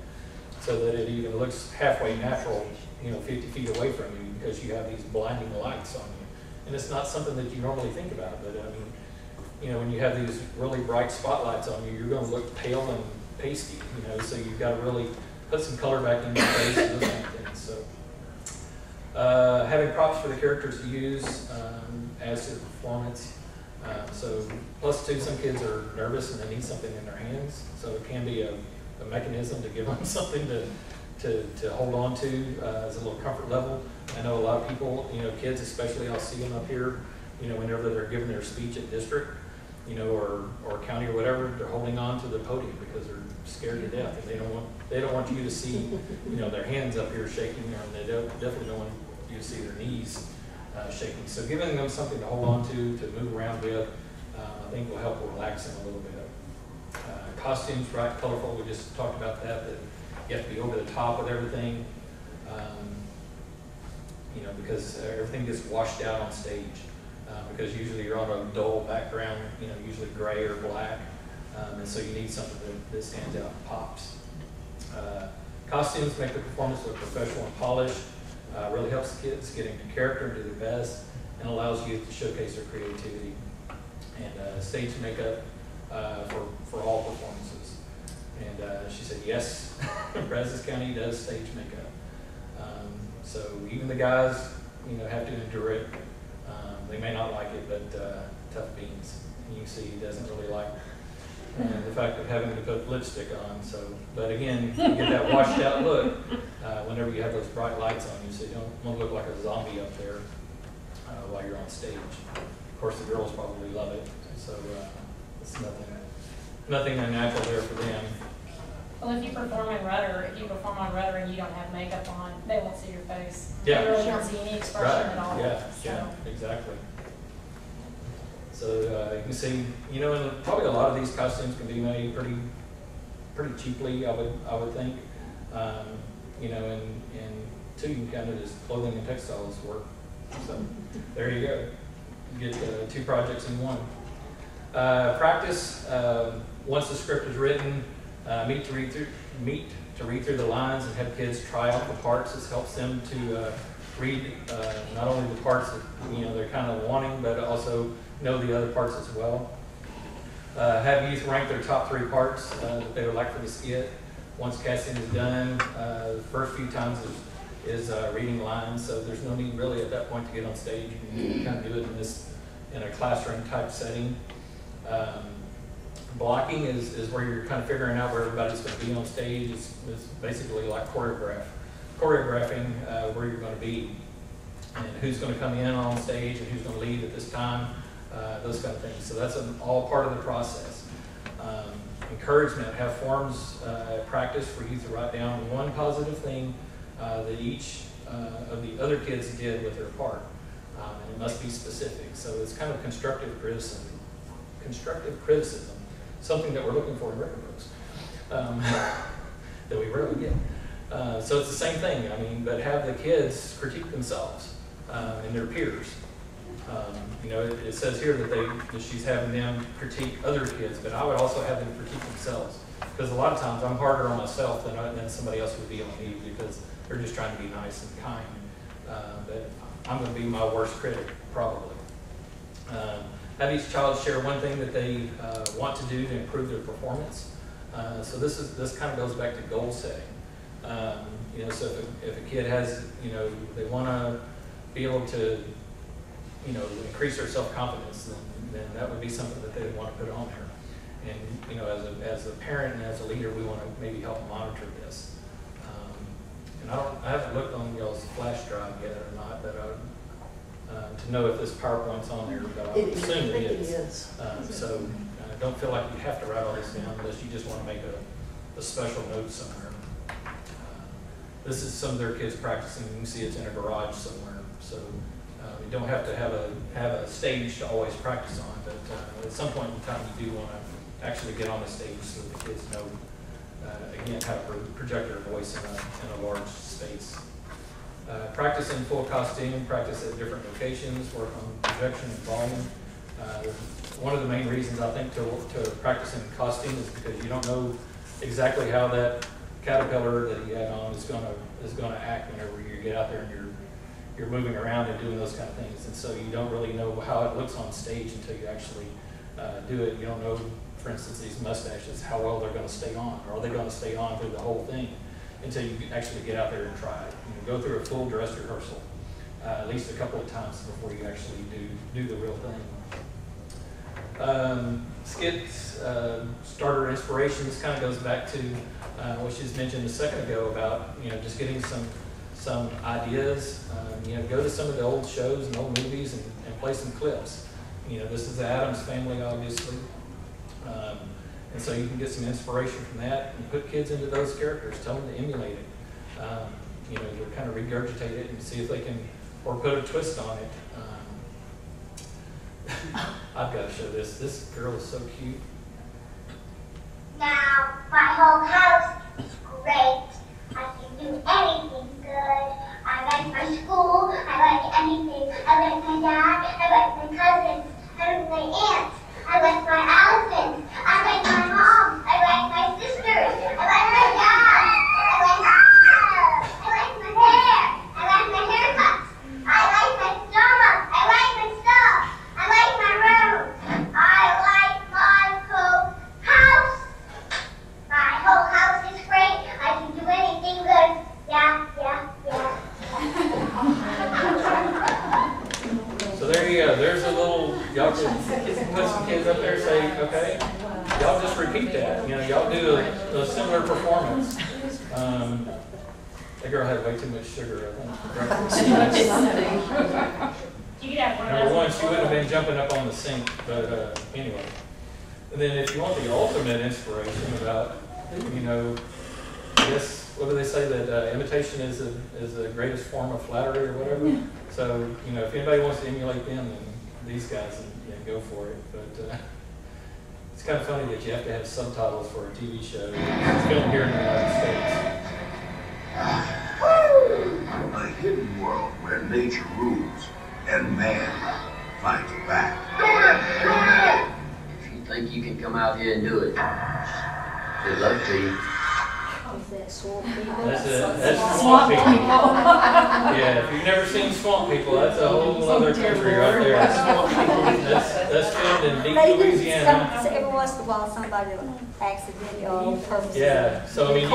so that it even looks halfway natural, 50 feet away from you, because you have these blinding lights on you. And it's not something that you normally think about, but when you have these really bright spotlights on you, you're going to look pale and pasty, so you've got to really put some color back in your face and those kind of things. So having props for the characters to use adds to the performance. So plus two, some kids are nervous and they need something in their hands, so it can be a mechanism to give them something to hold on to as a little comfort level. I know a lot of people, kids especially, I'll see them up here, whenever they're giving their speech at district, or county or whatever, they're holding on to the podium because they're scared to death, and they don't want you to see, their hands up here shaking, and they definitely don't want you to see their knees shaking. So giving them something to hold on to move around with, I think will help relax them a little bit. Costumes, bright, colorful, we just talked about that you have to be over the top with everything, because everything gets washed out on stage, because usually you're on a dull background, usually gray or black, and so you need something that stands out and pops. Costumes make the performance look professional and polished, really helps the kids get into character and do their best, and allows youth to showcase their creativity. And stage makeup for all performances. And she said, yes, Brazos County does stage makeup. So even the guys, have to endure it. They may not like it, but tough beans. And you can see he doesn't really like the fact of having to put lipstick on. So, but again, you get that washed out look whenever you have those bright lights on you, so you don't look like a zombie up there while you're on stage. Of course, the girls probably love it, so it's nothing unnatural there for them. Well, if you perform on Rudder and you don't have makeup on, they won't see your face. Yeah. They really won't see any expression at all. Yeah, exactly. So you can see, and probably a lot of these costumes can be made pretty cheaply, I would think. And two, you can kind of just clothing and textiles work. So there you go. You get two projects in one. Practice, once the script is written, meet to read through the lines and have kids try out the parts. This helps them to read not only the parts that they're kind of wanting, but also know the other parts as well. Have youth rank their top 3 parts that they would like for the skit. Once casting is done, the first few times is reading lines, so there's no need really at that point to get on stage. You can kind of do it in a classroom type setting. Blocking is where you're kind of figuring out where everybody's going to be on stage. It's basically like choreographing where you're going to be and who's going to come in on stage and who's going to lead at this time, those kind of things. So that's all part of the process. Encouragement, have forms practice for you to write down one positive thing that each of the other kids did with their part. And it must be specific. So it's kind of constructive criticism. Something that we're looking for in record books that we rarely get. So it's the same thing, I mean, but have the kids critique themselves and their peers. You know, it says here that she's having them critique other kids, but I would also have them critique themselves. Because a lot of times I'm harder on myself than somebody else would be on me because they're just trying to be nice and kind. But I'm going to be my worst critic, probably. Have each child share one thing that they want to do to improve their performance. So this kind of goes back to goal setting. You know, so if a kid has, you know, they want to be able to, you know, increase their self-confidence, then that would be something that they would want to put on there. And you know, as a parent and as a leader, we want to maybe help monitor this. And I haven't looked on y'all's flash drive yet or not, but to know if this PowerPoint's on there, but I assume it is. So don't feel like you have to write all this down unless you just want to make a special note somewhere. This is some of their kids practicing. You can see it's in a garage somewhere. So you don't have to have a stage to always practice on, but at some point in time you do want to actually get on the stage so the kids know, again, how to project their voice in a large space. Practice in full costume, practice at different locations, work on projection and volume. One of the main reasons I think to practice in costume is because you don't know exactly how that caterpillar that he had on is going to act whenever you get out there and you're moving around and doing those kind of things. And so you don't really know how it looks on stage until you actually do it. You don't know, for instance, these mustaches, how well they're going to stay on. Or are they going to stay on through the whole thing until you actually get out there and try it? You know, go through a full dress rehearsal at least a couple of times before you actually do the real thing. Skits, starter inspiration. This kind of goes back to what she's mentioned a second ago about, you know, just getting some ideas. You know, go to some of the old shows and old movies and play some clips. You know, this is the Addams Family, obviously. And so you can get some inspiration from that and put kids into those characters. Tell them to emulate it. You know, to kind of regurgitate it and see if they can, or put a twist on it. I've got to show this. This girl is so cute. Now, my whole house is great. I can do anything good. I like my school. I like anything. I like my dad. I like my cousins. I like my aunts. I like my elephants. I like my mom. I like my sisters. I like my dad. I like my hair. I like my haircuts. I like my stomach. I like my stuff. I like my room. I like my whole house. My whole house is great. I can do anything good. Yeah. So there you go. There's a little, y'all can put some kids up there and say, okay, y'all just repeat that. You know, y'all do a similar performance. That girl had way too much sugar, I think. Number one, she wouldn't have been jumping up on the sink, but anyway. And then if you want the ultimate inspiration about, you know, I guess, what do they say, that imitation is the greatest form of flattery or whatever? Yeah. So, you know, if anybody wants to emulate them, then these guys, then go for it. But it's kind of funny that you have to have subtitles for a TV show. It's filmed here in the United States. A hidden world where nature rules and man finds it back. If you think you can come out here and do it, good luck to you. Is that swamp people? That's swamp people. Yeah, if you've never seen swamp people, that's a whole other country right there. That's filmed in deep Louisiana. So every once in a while, somebody will accidentally or on purpose. Yeah, so I mean,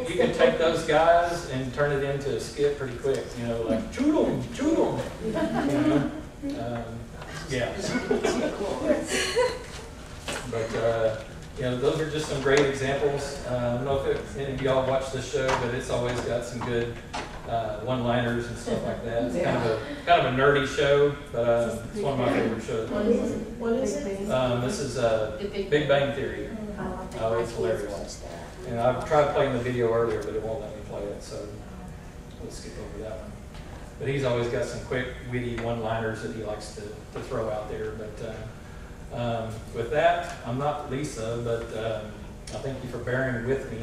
you can take those guys and turn it into a skit pretty quick. You know, like shoot them. You know? Yeah. But, you know, those are just some great examples. I don't know if any of y'all watch this show, but it's always got some good one-liners and stuff like that. It's kind of a nerdy show, but it's one of my favorite shows. What is it? This is Big Bang Theory. Oh, it's hilarious. And I've tried playing the video earlier, but it won't let me play it, so we'll skip over that one. But he's always got some quick, witty one-liners that he likes to throw out there. But with that, I'm not Lisa, but I thank you for bearing with me.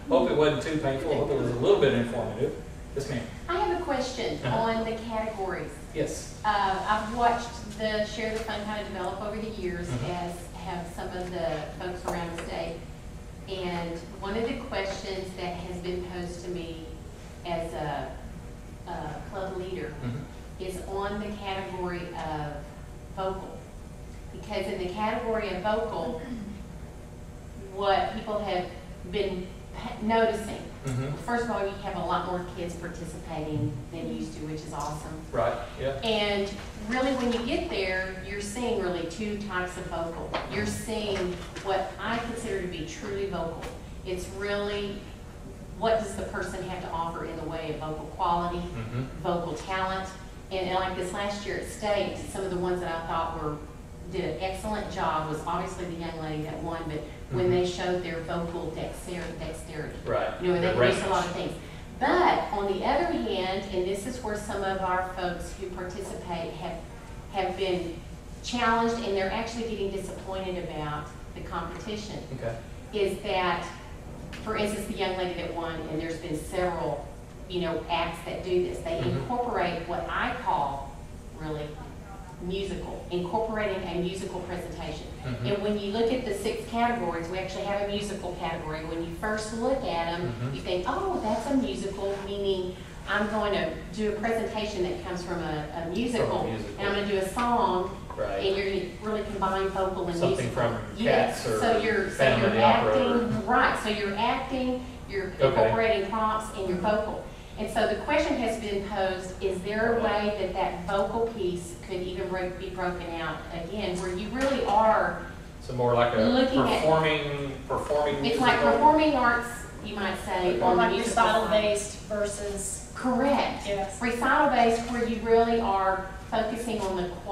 Hope it wasn't too painful. Hope it was a little bit informative. Yes, ma'am. I have a question on the categories. Yes. I've watched the Share the Fun kind of develop over the years, as have some of the folks around the state. And one of the questions that has been posed to me as a club leader is on the category of vocal. Because in the category of vocal, what people have been noticing, first of all, you have a lot more kids participating than used to, which is awesome. Right, yeah. And really, when you get there, you're seeing really two types of vocal. You're seeing what I consider to be truly vocal. It's really, what does the person have to offer in the way of vocal quality, vocal talent, and like this last year at state, some of the ones that I thought did an excellent job was obviously the young lady that won, but when they showed their vocal dexterity. Right. You know, they can do a lot of things. But on the other hand, and this is where some of our folks who participate have been challenged, and they're actually getting disappointed about the competition, is that, for instance, the young lady that won, and there's been several, you know, acts that do this. They incorporate what I call really musical, incorporating a musical presentation. And when you look at the 6 categories, we actually have a musical category. When you first look at them, you think, oh, that's a musical, meaning I'm going to do a presentation that comes from a musical, and I'm going to do a song, and you're going to really combine vocal and something musical. From Cats or so you're acting, right, so you're acting, you're incorporating prompts, and you're vocal. And so the question has been posed, is there a way that that vocal piece could even be broken out again, where you really are so more like a performing it's like performing arts, you might say, or on like the musical recital-based versus... Correct. Yes. Recital-based, where you really are focusing on the quality